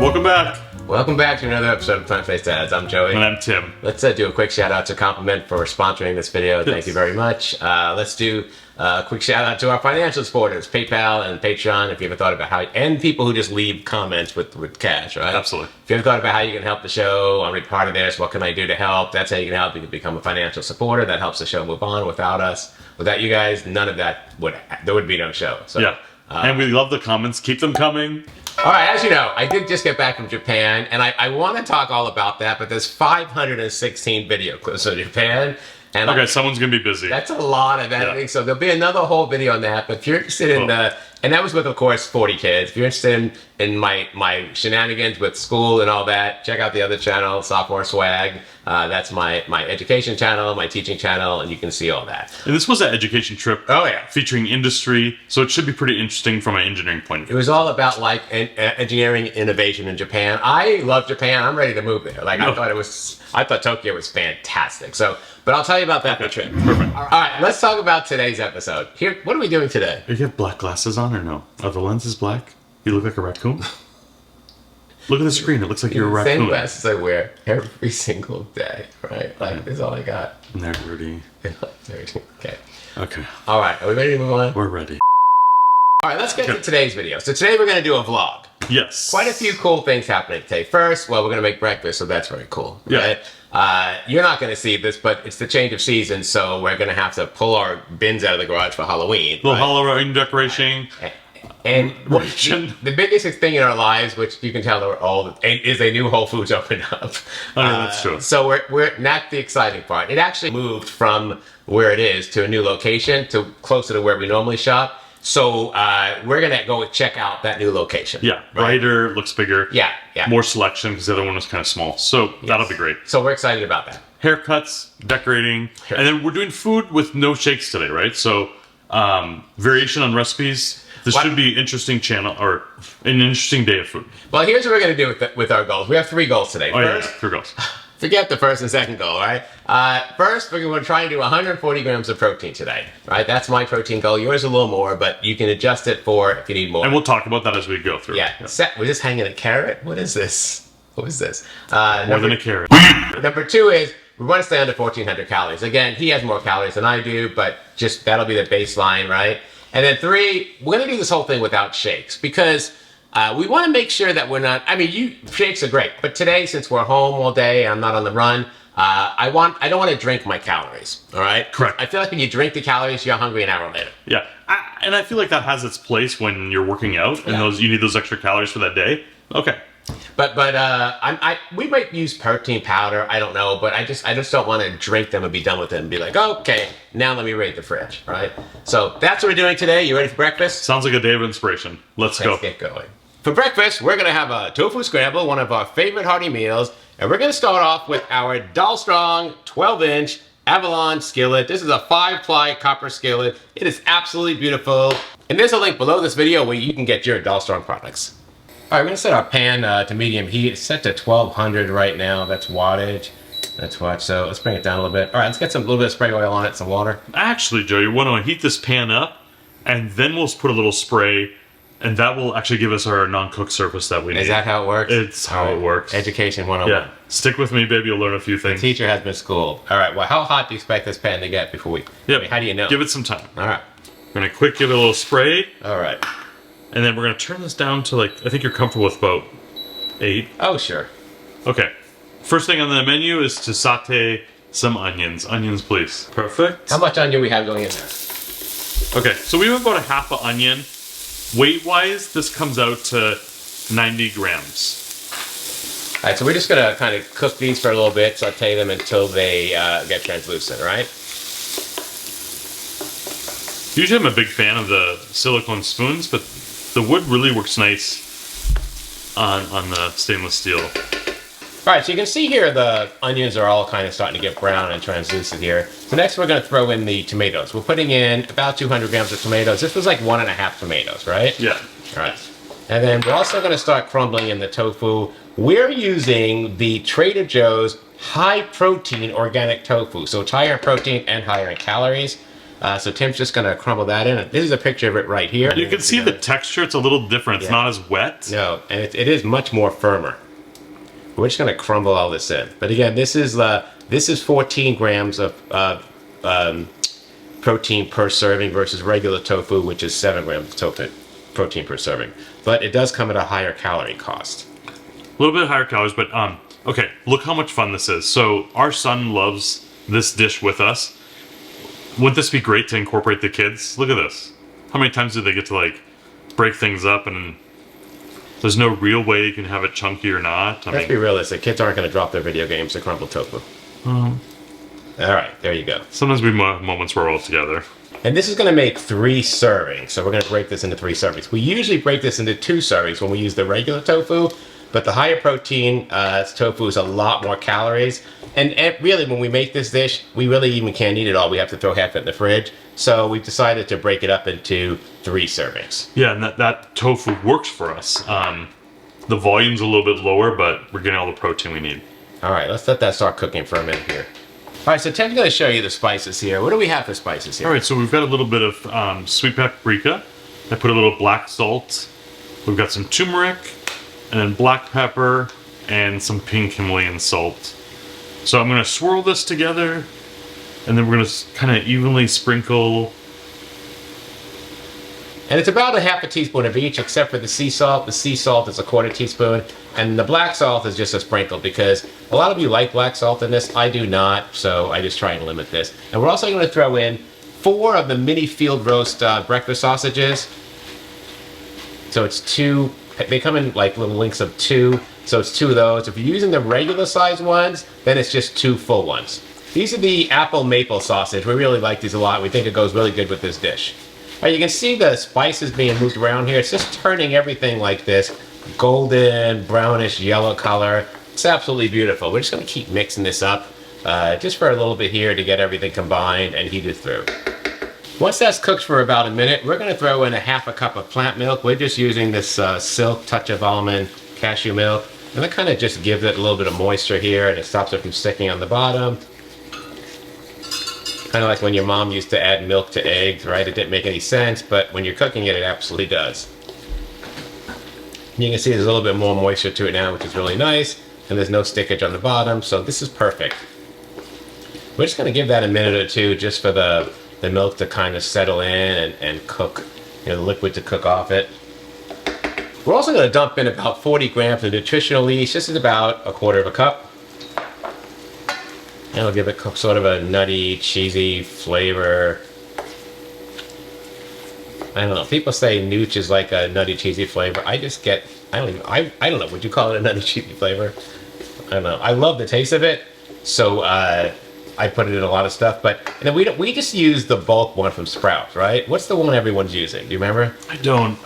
Welcome back. Welcome back to another episode of Plant-Based Dads. I'm Joey. And I'm Tim. Let's do a quick shout out to Compliment for sponsoring this video. Yes. Thank you very much. Let's do a quick shout out to our financial supporters, PayPal and Patreon. If you ever thought about how, and people who just leave comments with cash, right? Absolutely. If you ever thought about how you can help the show, I'm really part of this. What can I do to help? That's how you can help. You can become a financial supporter. That helps the show move on. Without us, without you guys, none of that there would be no show. So, yeah. And we love the comments. Keep them coming. All right, as you know, I did just get back from Japan, and I want to talk all about that, but there's 516 video clips of Japan. And okay, someone's going to be busy. That's a lot of editing, yeah. So there'll be another whole video on that. But if you're interested in, and that was with, of course, 40 kids. If you're interested in my shenanigans with school and all that, check out the other channel, Sophomore Swag. That's my education channel, my teaching channel, and you can see all that. And this was an education trip. Oh, yeah. Featuring industry, so it should be pretty interesting from an engineering point of view. It was all about, like, engineering innovation in Japan. I love Japan. I'm ready to move there. Like, I thought Tokyo was fantastic. So, but I'll tell you about that in the trip. Perfect. All right, let's talk about today's episode. Here, what are we doing today? Do you have black glasses on or no? Are the lenses black? You look like a raccoon. Look at the screen. It looks like you're a raccoon. Same glasses I wear every single day, right? Like, this is all I got. And they're dirty. Okay. Okay. All right, are we ready to move on? We're ready. All right, let's get to today's video. So today we're going to do a vlog. Yes. Quite a few cool things happening today. First, well, we're going to make breakfast, so that's very cool. Right? Yeah. You're not going to see this, but it's the change of season, so we're going to have to pull our bins out of the garage for Halloween. Little Halloween decoration. And the biggest thing in our lives, which you can tell we're old, is a new Whole Foods opened up. Oh, yeah, that's true. So we're not the exciting part. It actually moved from where it is to a new location, to closer to where we normally shop. So we're gonna go check out that new location. Yeah, brighter, looks bigger. Yeah. More selection because the other one was kind of small. So that'll be great. So we're excited about that. Haircuts, decorating, and then we're doing food with no shakes today, right? So variation on recipes. This should be interesting channel or an interesting day of food. Well, here's what we're gonna do with our goals. We have 3 goals today. First, 3 goals. Forget the first and second goal, right? First, we're going to try and do 140 grams of protein today, right? That's my protein goal. Yours is a little more, but you can adjust it for if you need more. And we'll talk about that as we go through. Yeah. We're just hanging a carrot? What is this? What is this? More than a carrot. Number 2 is we want to stay under 1,400 calories. Again, he has more calories than I do, but just that'll be the baseline, right? And then 3, we're going to do this whole thing without shakes because we want to make sure that we're not, shakes are great, but today, since we're home all day, I'm not on the run, I don't want to drink my calories, all right? Correct. I feel like when you drink the calories, you're hungry an hour later. Yeah, and I feel like that has its place when you're working out, and you need those extra calories for that day. Okay. But we might use protein powder, I don't know, but I just don't want to drink them and be done with them and be like, okay, now let me raid the fridge, right? So that's what we're doing today. You ready for breakfast? Sounds like a day of inspiration. Let's go. Let's get going. For breakfast, we're going to have a tofu scramble, one of our favorite hearty meals, and we're going to start off with our Dull Strong 12-inch Avalon skillet. This is a 5-ply copper skillet. It is absolutely beautiful. And there's a link below this video where you can get your Dull Strong products. All right, we're going to set our pan to medium heat. It's set to 1200 right now. That's wattage. That's what. So let's bring it down a little bit. All right, let's get a little bit of spray oil on it, some water. Actually, Joe, you want to heat this pan up, and then we'll put a little spray, and that will actually give us our non-cooked surface that we need. Is that how it works? It's how it works. Education 101. Yeah. Stick with me, baby. You'll learn a few things. The teacher has been schooled. All right, well, how hot do you expect this pan to get before we... Yep. How do you know? Give it some time. All right. We're going to quick give it a little spray. All right. And then we're going to turn this down to, like, I think you're comfortable with about 8. Oh, sure. Okay. First thing on the menu is to saute some onions. Onions, please. Perfect. How much onion we have going in there? Okay, so we have about a half an onion. Weight-wise, this comes out to 90 grams. All right, so we're just going to kind of cook these for a little bit, saute them until they get translucent, right? Usually I'm a big fan of the silicone spoons, but the wood really works nice on the stainless steel. All right, so you can see here the onions are all kind of starting to get brown and translucent here. So next we're going to throw in the tomatoes. We're putting in about 200 grams of tomatoes. This was like 1.5 tomatoes, right? Yeah. All right. And then we're also going to start crumbling in the tofu. We're using the Trader Joe's high protein organic tofu. So it's higher in protein and higher in calories. So Tim's just going to crumble that in. This is a picture of it right here. You can see the texture, it's a little different. It's not as wet. No, and it is much more firmer. We're just going to crumble all this in. But again, this is 14 grams of protein per serving versus regular tofu, which is 7 grams of tofu protein per serving. But it does come at a higher calorie cost. A little bit higher calories, but okay, look how much fun this is. So our son loves this dish with us. Wouldn't this be great to incorporate the kids? Look at this. How many times do they get to like break things up, and there's no real way you can have it chunky or not? Let's be realistic. Kids aren't going to drop their video games to crumble tofu. All right, there you go. Sometimes we have moments where we're all together. And this is going to make 3 servings. So we're going to break this into 3 servings. We usually break this into 2 servings when we use the regular tofu. But the higher protein tofu is a lot more calories. And really, when we make this dish, we really even can't eat it all. We have to throw half it in the fridge. So we've decided to break it up into 3 servings. Yeah, and that tofu works for us. The volume's a little bit lower, but we're getting all the protein we need. All right, let's let that start cooking for a minute here. All right, so Tim's going to show you the spices here. What do we have for spices here? All right, so we've got a little bit of sweet paprika. I put a little black salt. We've got some turmeric, and then black pepper, and some pink Himalayan salt. So I'm going to swirl this together, and then we're going to kind of evenly sprinkle. And it's about a half a teaspoon of each, except for the sea salt. The sea salt is a 1/4 teaspoon, and the black salt is just a sprinkle, because a lot of you like black salt in this. I do not, so I just try and limit this. And we're also going to throw in 4 of the mini field roast breakfast sausages. So it's 2. They come in like little links of 2, so it's 2 of those. If you're using the regular size ones, then it's just 2 full ones. These are the apple maple sausage. We really like these a lot. We think it goes really good with this dish. All right, you can see the spices being moved around here. It's just turning everything like this golden, brownish, yellow color. It's absolutely beautiful. We're just going to keep mixing this up just for a little bit here to get everything combined and heated through. Once that's cooked for about a minute, we're going to throw in a half a cup of plant milk. We're just using this Silk Touch of Almond cashew milk. And that kind of just gives it a little bit of moisture here, and it stops it from sticking on the bottom. Kind of like when your mom used to add milk to eggs, right? It didn't make any sense, but when you're cooking it, it absolutely does. You can see there's a little bit more moisture to it now, which is really nice. And there's no stickage on the bottom, so this is perfect. We're just going to give that a minute or 2 just for the milk to kind of settle in and cook, the liquid to cook off it. We're also going to dump in about 40 grams of nutritional yeast. This is about 1/4 cup. And it'll give it sort of a nutty, cheesy flavor. I don't know. People say nooch is like a nutty, cheesy flavor. I just get, I don't know. Would you call it a nutty, cheesy flavor? I don't know. I love the taste of it. So, I put it in a lot of stuff, but we just use the bulk one from Sprouts, right? What's the one everyone's using? Do you remember? I don't.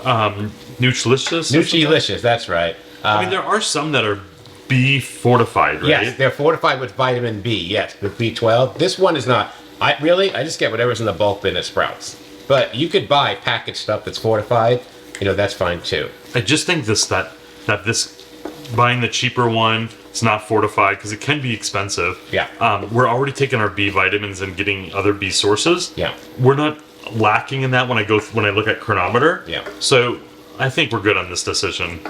Nutritious? Nutritious, that's right. I mean, there are some that are B fortified, right? Yes, they're fortified with vitamin B, yes, with B12. This one is not. I just get whatever's in the bulk bin at Sprouts. But you could buy packaged stuff that's fortified. That's fine too. I just think that buying the cheaper one, it's not fortified because it can be expensive. Yeah. We're already taking our B vitamins and getting other B sources. Yeah. We're not lacking in that when I look at Chronometer. Yeah. So I think we're good on this decision.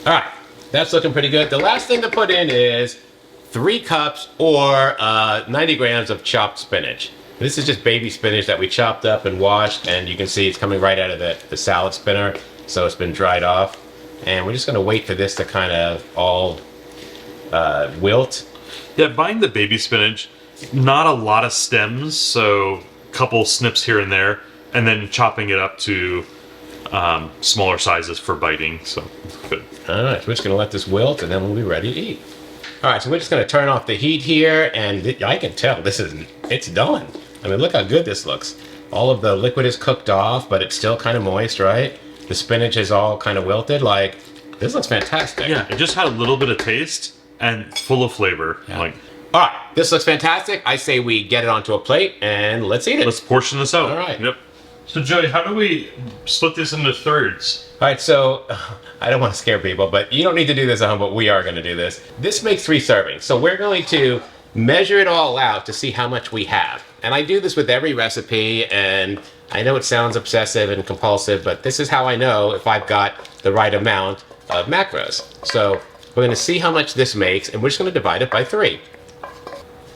All right, that's looking pretty good. The last thing to put in is 3 cups or 90 grams of chopped spinach. This is just baby spinach that we chopped up and washed, and you can see it's coming right out of the salad spinner, so it's been dried off. And we're just going to wait for this to kind of all wilt. Yeah, buying the baby spinach, not a lot of stems, so a couple snips here and there, and then chopping it up to smaller sizes for biting, so good. All right, so we're just going to let this wilt, and then we'll be ready to eat. All right, so we're just going to turn off the heat here, and I can tell it's done. I mean, look how good this looks. All of the liquid is cooked off, but it's still kind of moist, right? The spinach is all kind of wilted. Like, this looks fantastic. Yeah, it just had a little bit of taste and full of flavor. Yeah. Like, all right, this looks fantastic. I say we get it onto a plate, and let's eat it. let's portion this out. All right. Yep. So, Joey, how do we split this into thirds? All right, so I don't want to scare people, but you don't need to do this at home, but we are going to do this. This makes 3 servings, so we're going to measure it all out to see how much we have. And I do this with every recipe, and I know it sounds obsessive and compulsive, but this is how I know if I've got the right amount of macros. So we're going to see how much this makes, and we're just going to divide it by 3.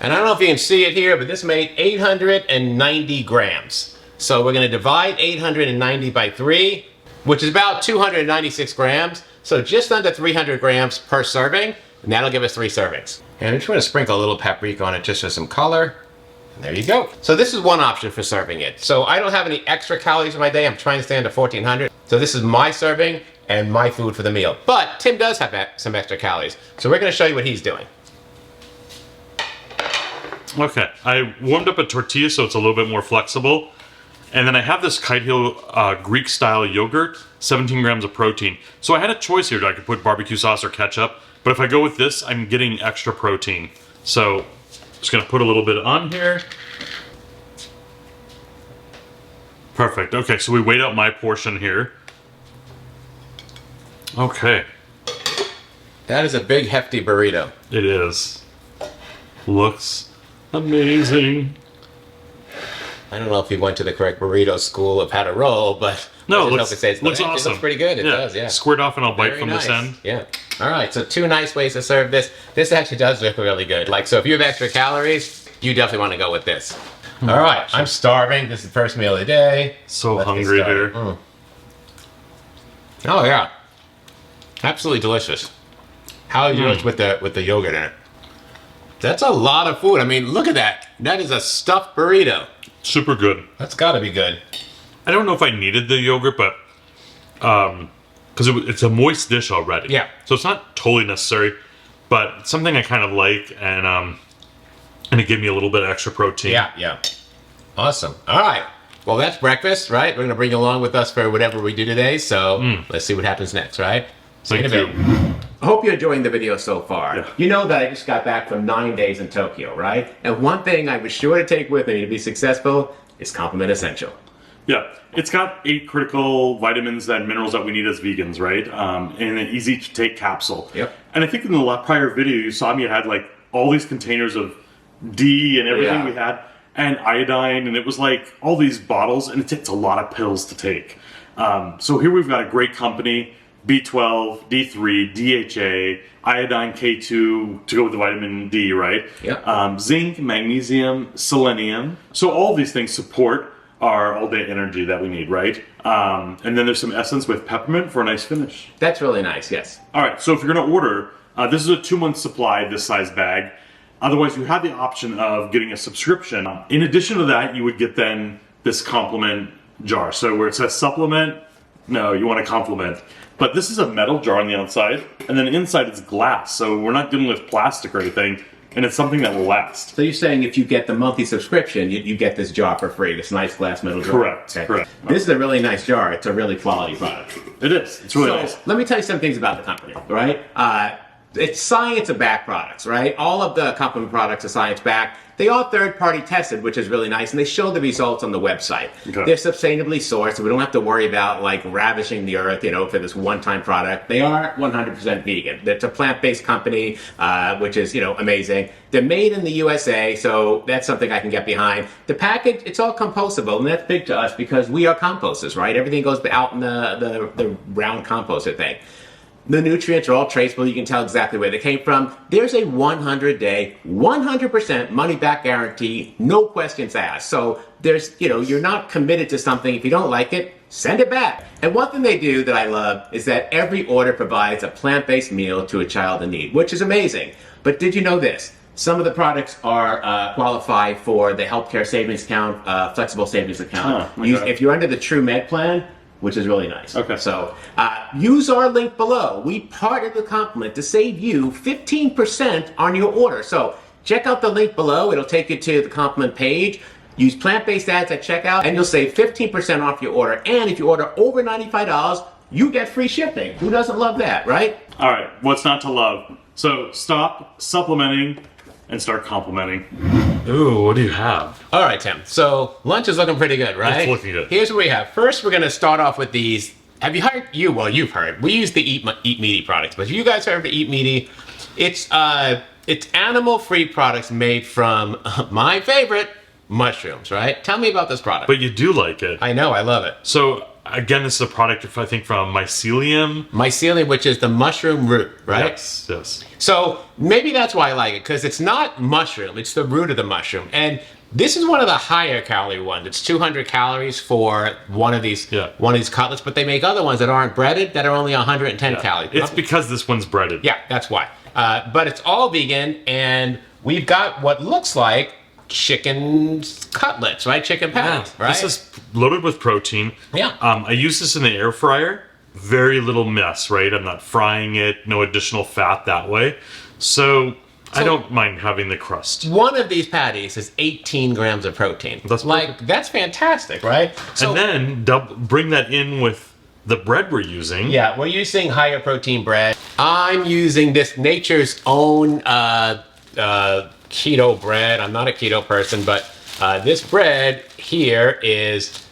And I don't know if you can see it here, but this made 890 grams. So we're going to divide 890 by 3, which is about 296 grams. So just under 300 grams per serving, and that'll give us 3 servings. And I'm just going to sprinkle a little paprika on it just for some color. And there you go. So this is one option for serving it. So I don't have any extra calories in my day. I'm trying to stay under 1,400. So this is my serving and my food for the meal. But Tim does have some extra calories. So we're going to show you what he's doing. Okay, I warmed up a tortilla so it's a little bit more flexible. And then I have this Kite Hill Greek style yogurt, 17 grams of protein. So I had a choice here. I could put barbecue sauce or ketchup. But if I go with this, I'm getting extra protein. So just gonna put a little bit on here. Perfect. Okay, so we weighed out my portion here. Okay. That is a big hefty burrito. It is. Looks amazing. I don't know if you went to the correct burrito school of how to roll, but no, it looks awesome. It looks pretty good. It does, yeah. Squared off and I'll bite Very from nice. this end. Yeah. All right, so 2 nice ways to serve this. This actually does look really good. Like, so if you have extra calories, you definitely want to go with this. All right, I'm starving. This is the first meal of the day. So Let's get hungry started. here. Oh yeah, absolutely delicious. How you do it with the yogurt in it? That's a lot of food. I mean, look at that. That is a stuffed burrito. Super good. That's got to be good. I don't know if I needed the yogurt, but because it's a moist dish already. Yeah. So it's not totally necessary, but it's something I kind of like, and it gave me a little bit of extra protein. Yeah. Awesome. All right. Well, that's breakfast, right? We're going to bring you along with us for whatever we do today. So let's see what happens next, right? See you in a bit. I hope you're enjoying the video so far. Yeah. You know that I just got back from 9 days in Tokyo, right? And one thing I was sure to take with me to be successful is Complement Essential. Yeah, it's got 8 critical vitamins and minerals that we need as vegans, right? In an easy to take capsule. Yep. And I think in the prior video you saw me had like all these containers of D and everything we had, and iodine, and it was like all these bottles, and it takes a lot of pills to take. So here we've got a great company. B12, D3, DHA, iodine K2 to go with the vitamin D, right? Yep. Zinc, magnesium, selenium. So all these things support our all-day energy that we need, right? And then there's some essence with peppermint for a nice finish. That's really nice, yes. All right, so if you're gonna order, this is a 2-month supply, this size bag. Otherwise, you have the option of getting a subscription. In addition to that, you would get then this complement jar. So where it says supplement, no, you want a complement. But this is a metal jar on the outside, and then inside it's glass. So we're not dealing with plastic or anything, and it's something that will last. So you're saying if you get the monthly subscription, you get this jar for free, this nice glass metal jar? Correct, Okay. correct. This is a really nice jar. It's a really quality product. It is. It's really So nice. let me tell you some things about the company, right? It's science-backed products, right? All of the complement products are science-backed. They are third-party tested, which is really nice, and they show the results on the website. Okay. They're sustainably sourced, so we don't have to worry about like ravishing the earth, for this one-time product. They are 100% vegan. It's a plant-based company, which is, amazing. They're made in the USA, so that's something I can get behind. The package, it's all compostable, and that's big to us because we are composters, right? Everything goes out in the round composter thing. The nutrients are all traceable. You can tell exactly where they came from. There's a 100-day, 100% money-back guarantee, no questions asked. So there's, you're not committed to something. If you don't like it, send it back. And one thing they do that I love is that every order provides a plant-based meal to a child in need, which is amazing. But did you know this? Some of the products are qualify for the healthcare savings account, flexible savings account. If you're under the True Med plan, which is really nice. Okay. So use our link below. We partnered with Complement to save you 15% on your order. So check out the link below. It'll take you to the Complement page. Use plant-based ads at checkout, and you'll save 15% off your order. And if you order over $95, you get free shipping. Who doesn't love that, right? All right, what's not to love? So stop supplementing and start complimenting. Ooh, what do you have? All right, Tim. So lunch is looking pretty good, right? It's looking good. Here's what we have. First, we're going to start off with these. Have you heard? Well, you've heard. We use the Eat Meaty products, but you guys heard of the Eat Meaty? It's animal-free products made from my favorite, mushrooms, right? Tell me about this product. But you do like it. I know, I love it. So again, this is a product, I think, from mycelium. Mycelium, which is the mushroom root, right? Yes, yes. So maybe that's why I like it, because it's not mushroom, it's the root of the mushroom. And this is one of the higher calorie ones. It's 200 calories for one of these cutlets, but they make other ones that aren't breaded that are only 110 calories. It's because this one's breaded. Yeah, that's why. But it's all vegan, and we've got what looks like chicken cutlets, right? Chicken patties, right? This is loaded with protein. Yeah. I use this in the air fryer. Very little mess, right? I'm not frying it. No additional fat that way. So I don't mind having the crust. One of these patties is 18 grams of protein. That's fantastic, right? So, and then bring that in with the bread we're using. Yeah, we're using higher protein bread. I'm using this Nature's Own keto bread. I'm not a keto person, but this bread here is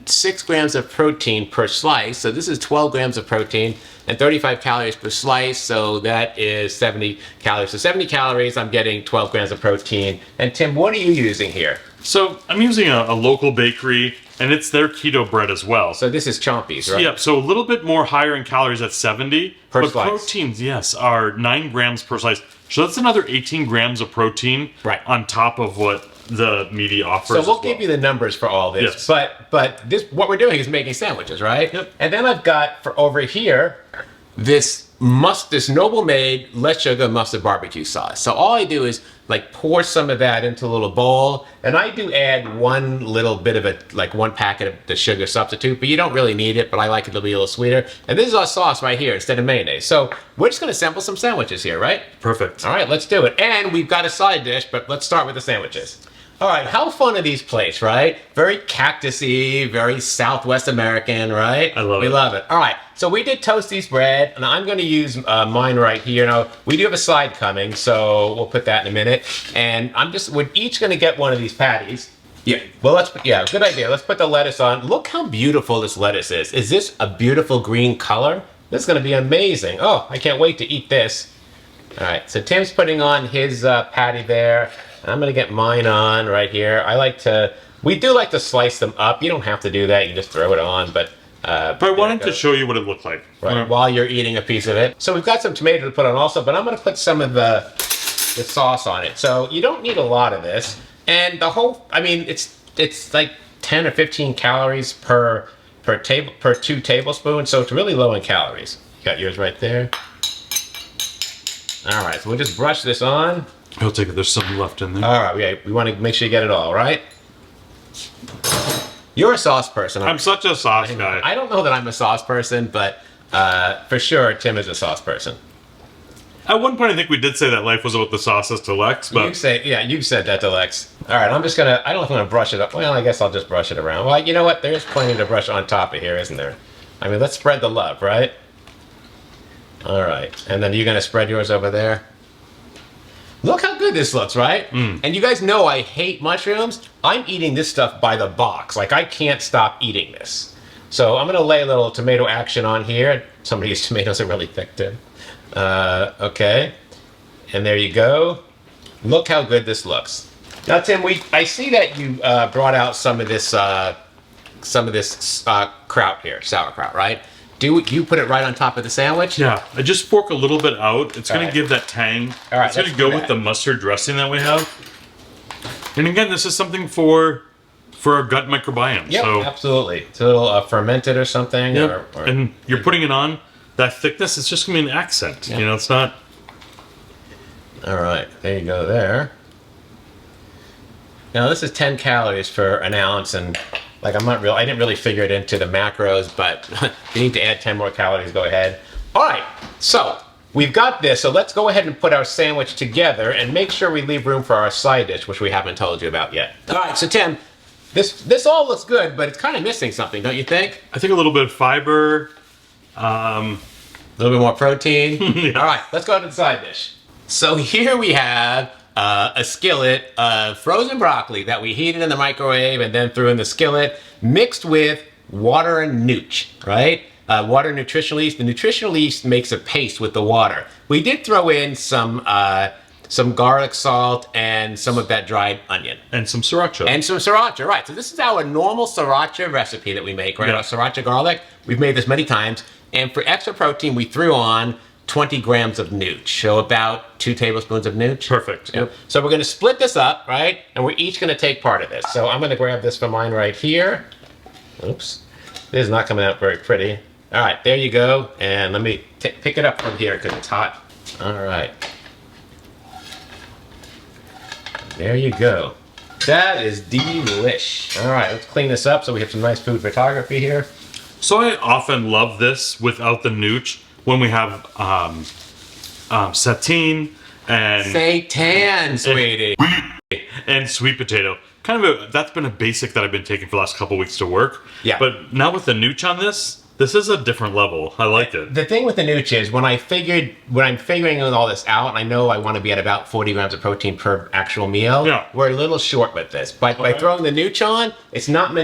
6 grams of protein per slice. So this is 12 grams of protein and 35 calories per slice. So that is 70 calories. So 70 calories, I'm getting 12 grams of protein. And Tim, what are you using here? So I'm using a local bakery, and it's their keto bread as well. So this is Chompy's, right? Yeah, so a little bit more higher in calories at 70. Per but slice. Proteins, yes, are 9 grams per slice. So that's another 18 grams of protein on top of what the meaty offers. So we'll give you the numbers for all this. Yes. But this, what we're doing is making sandwiches, right? Yep. And then I've got for over here this Noble Made less sugar mustard barbecue sauce. So all I do is like pour some of that into a little bowl, and I do add one little bit of it, like 1 packet of the sugar substitute, but you don't really need it, but I like it to be a little sweeter. And this is our sauce right here instead of mayonnaise. So we're just gonna sample some sandwiches here, right? Perfect. All right, let's do it. And we've got a side dish, but let's start with the sandwiches. All right, how fun are these plates, right? Very cactusy, very Southwest American, right? I love it. We love it. All right, so we did Toasties bread, and I'm gonna use mine right here. Now, we do have a side coming, so we'll put that in a minute. And we're each gonna get one of these patties. Yeah, well, good idea. Let's put the lettuce on. Look how beautiful this lettuce is. Is this a beautiful green color? This is gonna be amazing. Oh, I can't wait to eat this. All right, so Tim's putting on his patty there. I'm gonna get mine on right here. We do like to slice them up. You don't have to do that, you can just throw it on, but I wanted to show you what it looked like. Right, while you're eating a piece of it. So we've got some tomato to put on also, but I'm gonna put some of the sauce on it. So you don't need a lot of this. And the whole, I mean, it's like 10 or 15 calories per 2 tablespoons, so it's really low in calories. You got yours right there. All right, so we'll just brush this on. I'll take it. There's some left in there. All right, we want to make sure you get it all, right? You're a sauce person. I'm such a sauce guy. I don't know that I'm a sauce person, but for sure, Tim is a sauce person. At one point, I think we did say that life was about the sauces to Lex, but you've said that to Lex. All right, I don't know if I'm going to brush it up. Well, I guess I'll just brush it around. Well, you know what? There's plenty to brush on top of here, isn't there? I mean, let's spread the love, right? All right, and then you're going to spread yours over there. Look how good this looks, right? And you guys know I hate mushrooms. I'm eating this stuff by the box. Like, I can't stop eating this. So I'm gonna lay a little tomato action on here. Some of these tomatoes are really thick too. Okay, and there you go. Look how good this looks. Now, Tim, I see that you brought out some of this kraut here, sauerkraut, right? Do you put it right on top of the sandwich? Yeah, I just fork a little bit out. It's going to give that tang. All right, it's going to go with the mustard dressing that we have. And again, this is something for our gut microbiome. Yep, so, absolutely. It's a little fermented or something. Yep. And you're putting it on. That thickness, it's just going to be an accent. Yep. You know, it's not... All right, there you go there. Now, this is 10 calories for an ounce, and... Like, I didn't really figure it into the macros, but if you need to add 10 more calories, go ahead. All right, so we've got this. So let's go ahead and put our sandwich together and make sure we leave room for our side dish, which we haven't told you about yet. All right, so Tim, this all looks good, but it's kind of missing something, don't you think? I think a little bit of fiber. A little bit more protein. Yeah. All right, let's go to the side dish. So here we have a skillet of frozen broccoli that we heated in the microwave and then threw in the skillet, mixed with water and nooch, right? Water nutritional yeast. The nutritional yeast makes a paste with the water. We did throw in some some garlic salt, and some of that dried onion. And some sriracha. And some sriracha, right. So this is our normal sriracha recipe that we make, right? Yeah. Our sriracha garlic. We've made this many times. And for extra protein, we threw on 20 grams of nooch. So about 2 tablespoons of nooch. Perfect. Yep. So we're going to split this up, right? And we're each going to take part of this. So I'm going to grab this for mine right here. Oops. This is not coming out very pretty. All right, there you go. And let me pick it up from here because it's hot. All right. There you go. That is delish. All right, let's clean this up so we have some nice food photography here. So I often love this without the nooch when we have satine and Seitan, sweetie. and sweet potato. That's been a basic that I've been taking for the last couple weeks to work. Yeah. But now with the nooch on this is a different level. I like it. The thing with the nooch is when I'm figuring all this out, and I know I want to be at about 40 grams of protein per actual meal. Yeah. We're a little short with this, but by throwing the nooch on, it's not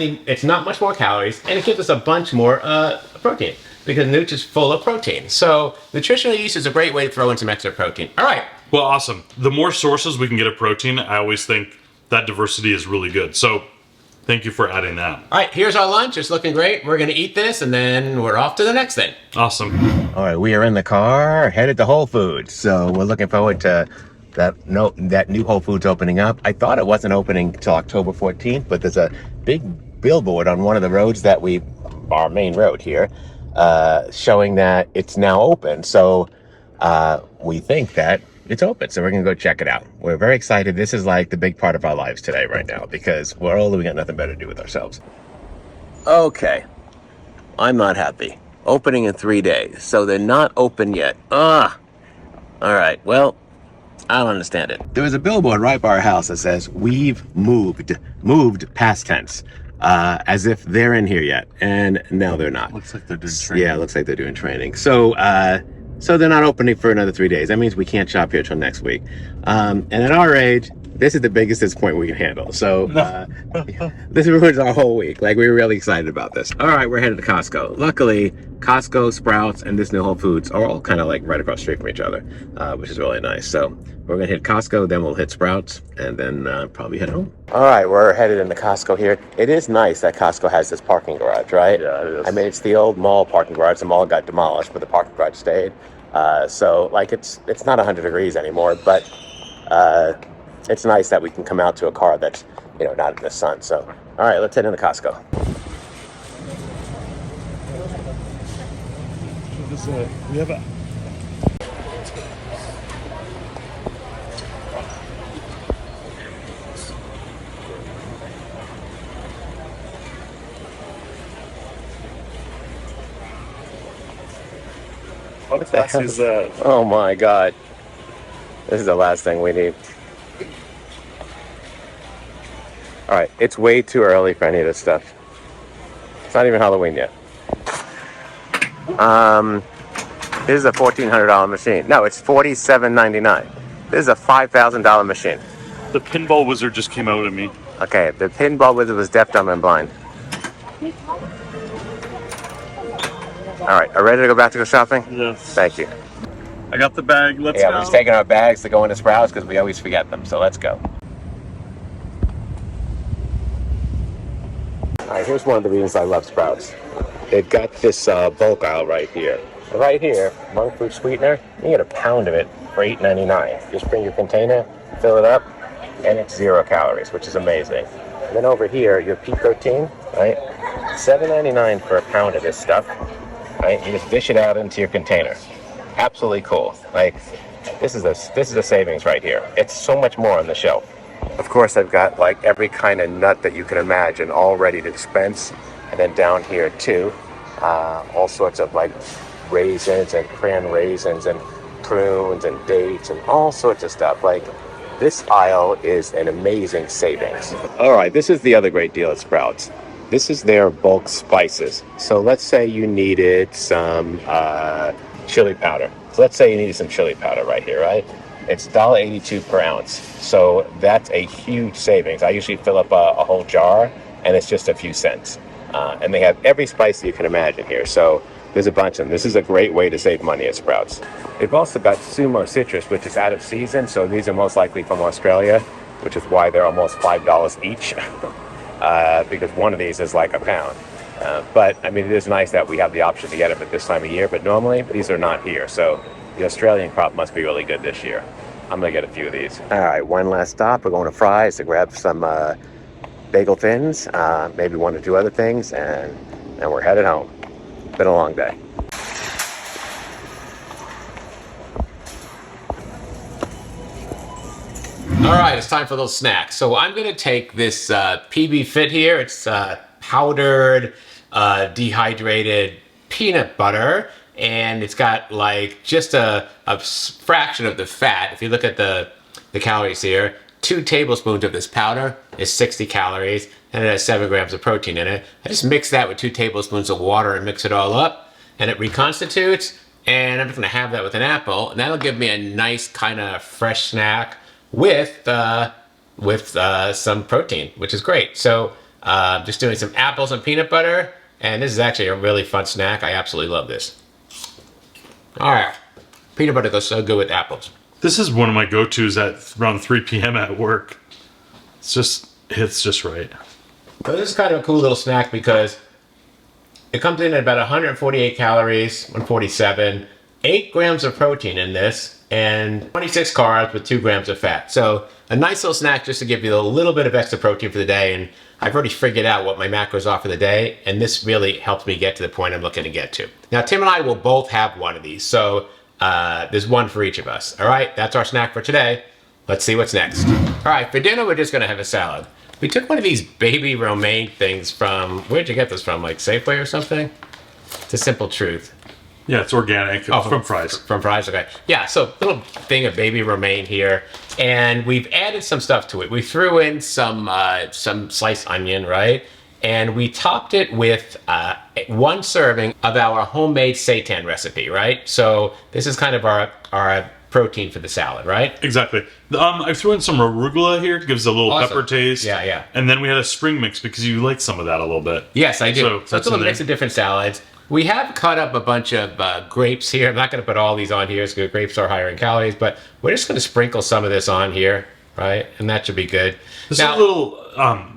much more calories, and it gives us a bunch more protein because nooch is full of protein. So nutritional yeast is a great way to throw in some extra protein. All right. Well, awesome. The more sources we can get of protein, I always think that diversity is really good. So thank you for adding that. All right, here's our lunch. It's looking great. We're going to eat this, and then we're off to the next thing. Awesome. All right, we are in the car, headed to Whole Foods. So we're looking forward to that new Whole Foods opening up. I thought it wasn't opening until October 14th, but there's a big billboard on one of the roads our main road here, showing that it's now open. So we think that it's open, so we're gonna go check it out. We're very excited. This is like the big part of our lives today right now because we're old and we got nothing better to do with ourselves. Okay, I'm not happy. Opening in 3 days, so they're not open yet. All right, well, I don't understand it. There was a billboard right by our house that says, "We've moved past tense," as if they're in here yet, and no, they're not. Looks like they're doing training. Yeah, it looks like they're doing training. So they're not opening for another 3 days. That means we can't shop here till next week. And at our age, this is the biggest disappointment we can handle. So this ruins our whole week. Like, we were really excited about this. All right, we're headed to Costco. Luckily, Costco, Sprouts, and this new Whole Foods are all kind of like right across the street from each other, which is really nice. So we're gonna hit Costco, then we'll hit Sprouts, and then probably head home. All right, we're headed into Costco here. It is nice that Costco has this parking garage, right? Yeah, it is. I mean, it's the old mall parking garage. The mall got demolished, but the parking garage stayed. So like it's not 100 degrees anymore, but it's nice that we can come out to a car that's, not in the sun. So, all right, let's head into Costco. We have a What the heck is that? Oh my God. This is the last thing we need. All right, it's way too early for any of this stuff. It's not even Halloween yet. This is a $1,400 machine. No, it's $47.99. This is a $5,000 machine. The pinball wizard just came out at me. Okay, the pinball wizard was deaf, dumb, and blind. All right, are ready to go back to go shopping? Yes. Thank you. I got the bag. Let's Yeah, go. we're just taking our bags to go into Sprouts because we always forget them. So let's go. All right, here's one of the reasons I love Sprouts. They've got this bulk aisle right here. Right here, monk fruit sweetener. You get a pound of it for $8.99. Just bring your container, fill it up, and it's 0 calories, which is amazing. And then over here, your pea protein, right? $7.99 for a pound of this stuff. Right? You just dish it out into your container. Absolutely cool. Like, this is a savings right here. It's so much more on the shelf. Of course, I've got like every kind of nut that you can imagine all ready to dispense. And then down here too, all sorts of like raisins and cran raisins and prunes and dates and all sorts of stuff. Like, this aisle is an amazing savings. All right, this is the other great deal at Sprouts. This is their bulk spices. So let's say you needed some chili powder. So let's say you needed some chili powder right here, right? It's $1.82 per ounce. So that's a huge savings. I usually fill up a whole jar and it's just a few cents. And they have every spice that you can imagine here. So There's a bunch of them. This is a great way to save money at Sprouts. They've also got Sumo Citrus, which is out of season, so these are most likely from Australia, which is why they're almost $5 each, because one of these is like a pound. But I mean, it is nice that we have the option to get them at this time of year, but normally these are not here. So the Australian crop must be really good this year. I'm gonna get a few of these. All right, one last stop. We're going to Fry's to grab some bagel thins, maybe one or two other things, and we're headed home. Been a long day. All right, it's time for a little snack. So I'm gonna take this PB Fit here. It's powdered, dehydrated peanut butter, and it's got like just a fraction of the fat. If you look at the calories here, 2 tablespoons of this powder is 60 calories, and it has 7 grams of protein in it. I just mix that with 2 tablespoons of water and mix it all up, and it reconstitutes, and I'm just gonna have that with an apple, and that'll give me a nice kind of fresh snack with some protein, which is great. So just doing some apples and peanut butter, and this is actually a really fun snack. I absolutely love this. All right, peanut butter goes so good with apples. This is one of my go-tos at around 3 p.m. at work. It's just right. So this is kind of a cool little snack because it comes in at about 148 calories, 147, 8 grams of protein in this, and 26 carbs with 2 grams of fat. So a nice little snack just to give you a little bit of extra protein for the day. And I've already figured out what my macros are for the day, and this really helps me get to the point I'm looking to get to. Now, Tim and I will both have one of these, so there's one for each of us. All right, that's our snack for today. Let's see what's next. All right, for dinner, we're just gonna have a salad. We took one of these baby romaine things from, where'd you get this from, like Safeway or something? It's a Simple Truth. Yeah, it's organic. Oh, from Fry's. From Fry's, okay. Yeah, so little thing of baby romaine here, and we've added some stuff to it. We threw in some sliced onion, right? And we topped it with 1 serving of our homemade seitan recipe, right? So this is kind of our protein for the salad, right? Exactly. I threw in some arugula here. It gives a little Awesome. pepper taste. Yeah, yeah. And then we had a spring mix because you like some of that a little bit. Yes, I do. So So it's that's a little in mix there. of different salads. We have cut up a bunch of grapes here. I'm not going to put all these on here because grapes are higher in calories, but we're just going to sprinkle some of this on here, right? And that should be good. There's Now- a little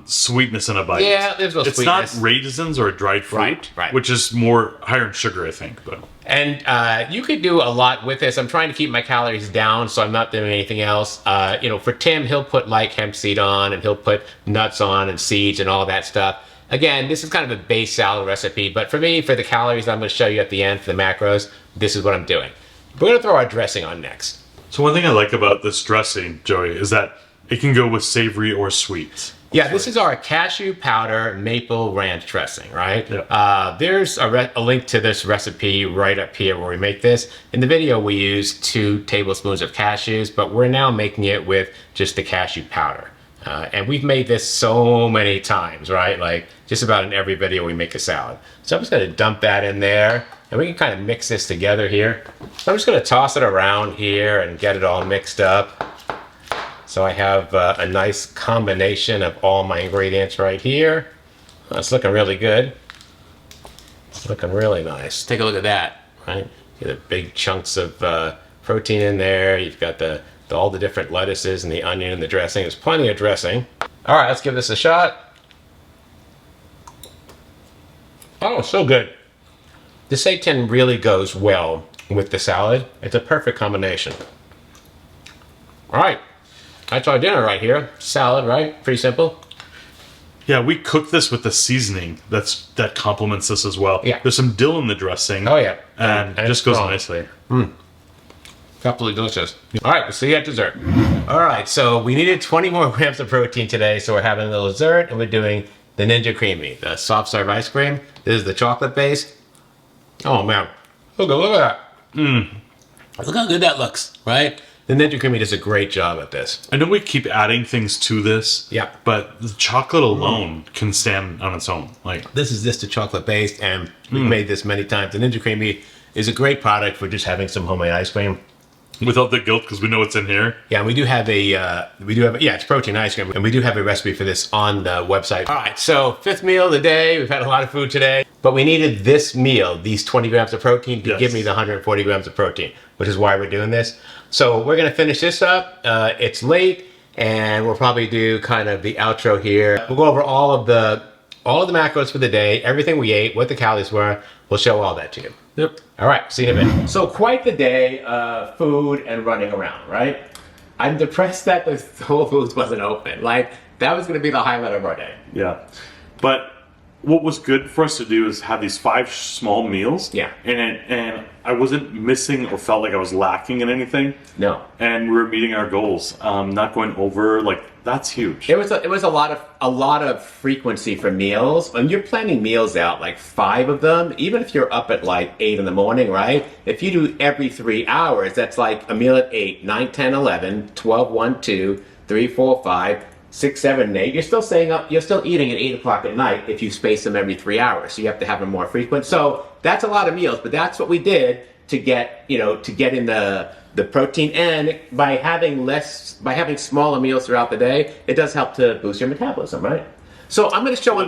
sweetness in a bite. Yeah, there's a little It's sweetness. not raisins or dried fruit, Right. which is more higher in sugar, I think. But And you could do a lot with this. I'm trying to keep my calories down, so I'm not doing anything else. For Tim, he'll put like hemp seed on, and he'll put nuts on and seeds and all that stuff. Again, this is kind of a base salad recipe, but for me, for the calories I'm going to show you at the end, for the macros, this is what I'm doing. We're going to throw our dressing on next. so one thing I like about this dressing, Joey, is that it can go with savory or sweet. Yeah, this is our cashew powder maple ranch dressing, right? Yeah. There's a link to this recipe right up here where we make this. In the video, we use 2 tablespoons of cashews, but we're now making it with just the cashew powder. And we've made this so many times, right? Like just about in every video we make a salad. So I'm just gonna dump that in there, and we can kind of mix this together here. So I'm just gonna toss it around here and get it all mixed up. So I have a nice combination of all my ingredients right here. It's looking really good. It's looking really nice. Take a look at that, right? Get the big chunks of protein in there. You've got all the different lettuces and the onion and the dressing. There's plenty of dressing. All right, let's give this a shot. Oh, so good. The seitan really goes well with the salad. It's a perfect combination. All right. That's our dinner right here. Salad, right? Pretty simple. Yeah, we cook this with the seasoning that complements this as well. Yeah. There's some dill in the dressing. Oh, yeah. And it it's just goes strong. nicely. Absolutely delicious. All right, we'll see you at dessert. All right, so we needed 20 more grams of protein today, so we're having a little dessert, and we're doing the Ninja Creamy, the soft serve ice cream. This is the chocolate base. Oh, man. Look at that. Look how good that looks, right? The Ninja Creamy does a great job at this. I know we keep adding things to this. Yeah. But the chocolate alone can stand on its own. Like This is just a chocolate based, and we've made this many times. The Ninja Creamy is a great product for just having some homemade ice cream. without the guilt because we know it's in here. Yeah, and we do have yeah, it's protein ice cream, and we do have a recipe for this on the website. All right, so 5th meal of the day. We've had a lot of food today, but we needed this meal, these 20 grams of protein, to give me the 140 grams of protein, which is why we're doing this. So we're gonna finish this up. It's late, and we'll probably do kind of the outro here. We'll go over all of the macros for the day, everything we ate, what the calories were. We'll show all that to you. Yep. All right, see you in a minute. So quite the day of food and running around, right? I'm depressed that the Whole Foods wasn't open. Like, that was gonna be the highlight of our day. Yeah. But what was good for us to do is have these 5 small meals. Yeah. And I wasn't missing or felt like I was lacking in anything. No. And we were meeting our goals. Not going over, like, that's huge. It was a lot of frequency for meals. When you're planning meals out, like 5 of them, even if you're up at like 8 in the morning, right? If you do every 3 hours, that's like a meal at 8, 9, 10, 11, 12, 1, 2, 3, 4, 5, 6, 7, and 8. You're still staying up, you're still eating at 8 o'clock at night if you space them every 3 hours. So you have to have them more frequent. So that's a lot of meals, but that's what we did to get in the protein, and by having smaller meals throughout the day, it does help to boost your metabolism, right? So I'm going to show on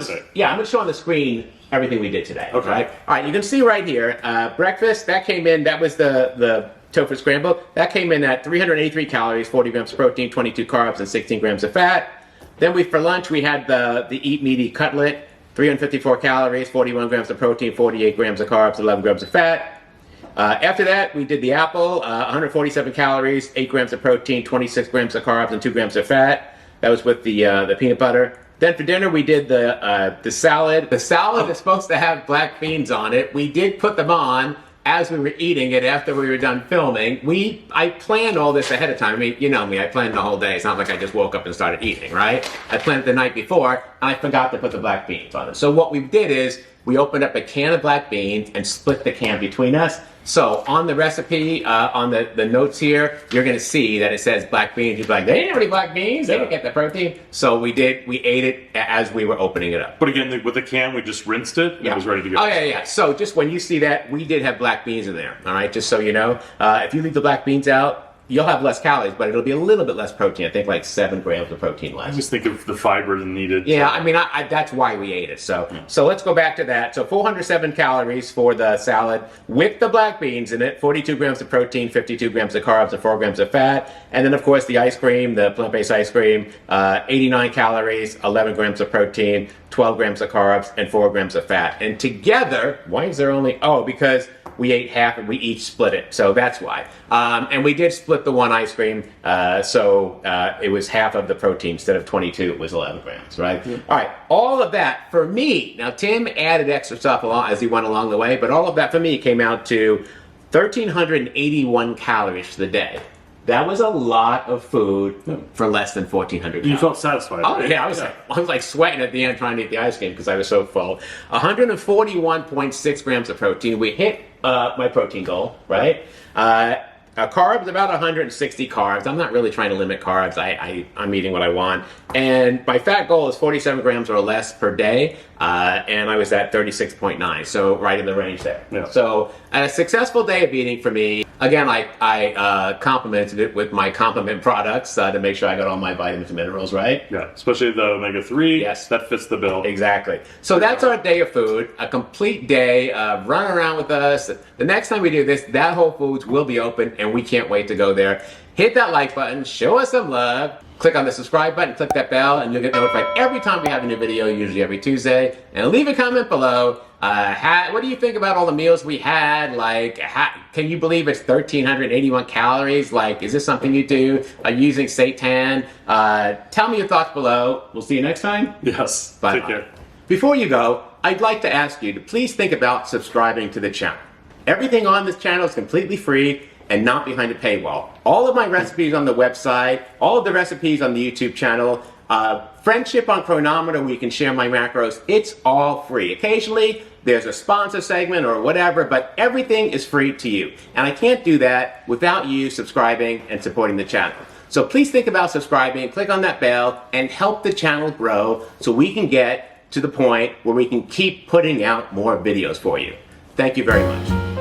the screen everything we did today. Okay. Right? All right, you can see right here, breakfast, that came in, that was the tofu scramble. That came in at 383 calories, 40 grams of protein, 22 carbs, and 16 grams of fat. Then for lunch, we had the Eat Meaty cutlet, 354 calories, 41 grams of protein, 48 grams of carbs, 11 grams of fat. After that, we did the apple, 147 calories, 8 grams of protein, 26 grams of carbs, and 2 grams of fat. That was with the peanut butter. Then for dinner, we did the salad. The salad is supposed to have black beans on it. We did put them on as we were eating it after we were done filming. I planned all this ahead of time. I mean, you know me, I planned the whole day. It's not like I just woke up and started eating, right? I planned it the night before, and I forgot to put the black beans on it. So what we did is, we opened up a can of black beans and split the can between us. So on the recipe, on the notes here, you're gonna see that it says black beans. You'd be like, they didn't have any black beans, they didn't get the protein. So we ate it as we were opening it up. But again, with the can, we just rinsed it and it was ready to go. Oh yeah. So just when you see that, we did have black beans in there, all right? Just so you know. If you leave the black beans out, you'll have less calories, but it'll be a little bit less protein. I think like 7 grams of protein less. I just think of the fiber needed. Yeah, I mean, that's why we ate it. So let's go back to that. So 407 calories for the salad with the black beans in it, 42 grams of protein, 52 grams of carbs, and 4 grams of fat. And then, of course, the ice cream, the plant-based ice cream, 89 calories, 11 grams of protein, 12 grams of carbs, and 4 grams of fat. And together, why is there only, because we ate half and we each split it. So that's why. And we did split the one ice cream. So it was half of the protein. Instead of 22, it was 11 grams, right? Mm-hmm. All right. All of that for me. Now, Tim added extra stuff as he went along the way, but all of that for me came out to 1,381 calories for the day. That was a lot of food for less than 1,400 calories. You felt satisfied. Oh, right? Yeah, I was like sweating at the end trying to eat the ice cream because I was so full. 141.6 grams of protein. We hit my protein goal, right? Carbs, about 160 carbs. I'm not really trying to limit carbs. I'm eating what I want. And my fat goal is 47 grams or less per day. And I was at 36.9, so right in the range there. Yeah. So a successful day of eating for me. Again, I complemented it with my complement products to make sure I got all my vitamins and minerals, right? Yeah, especially the omega-3. Yes. That fits the bill. Exactly. So that's our day of food, a complete day of run around with us. The next time we do this, that Whole Foods will be open, and we can't wait to go there. Hit that like button, show us some love, click on the subscribe button, click that bell, and you'll get notified every time we have a new video, usually every Tuesday. And leave a comment below. What do you think about all the meals we had? Like, can you believe it's 1,381 calories? Like, is this something you do? Are you using seitan? Tell me your thoughts below. We'll see you next time. Yes. Bye. Take care. Before you go, I'd like to ask you to please think about subscribing to the channel. Everything on this channel is completely free and not behind a paywall. All of my recipes on the website, all of the recipes on the YouTube channel, friendship on Chronometer where you can share my macros, it's all free. Occasionally, there's a sponsor segment or whatever, but everything is free to you. And I can't do that without you subscribing and supporting the channel. So please think about subscribing, click on that bell, and help the channel grow so we can get to the point where we can keep putting out more videos for you. Thank you very much.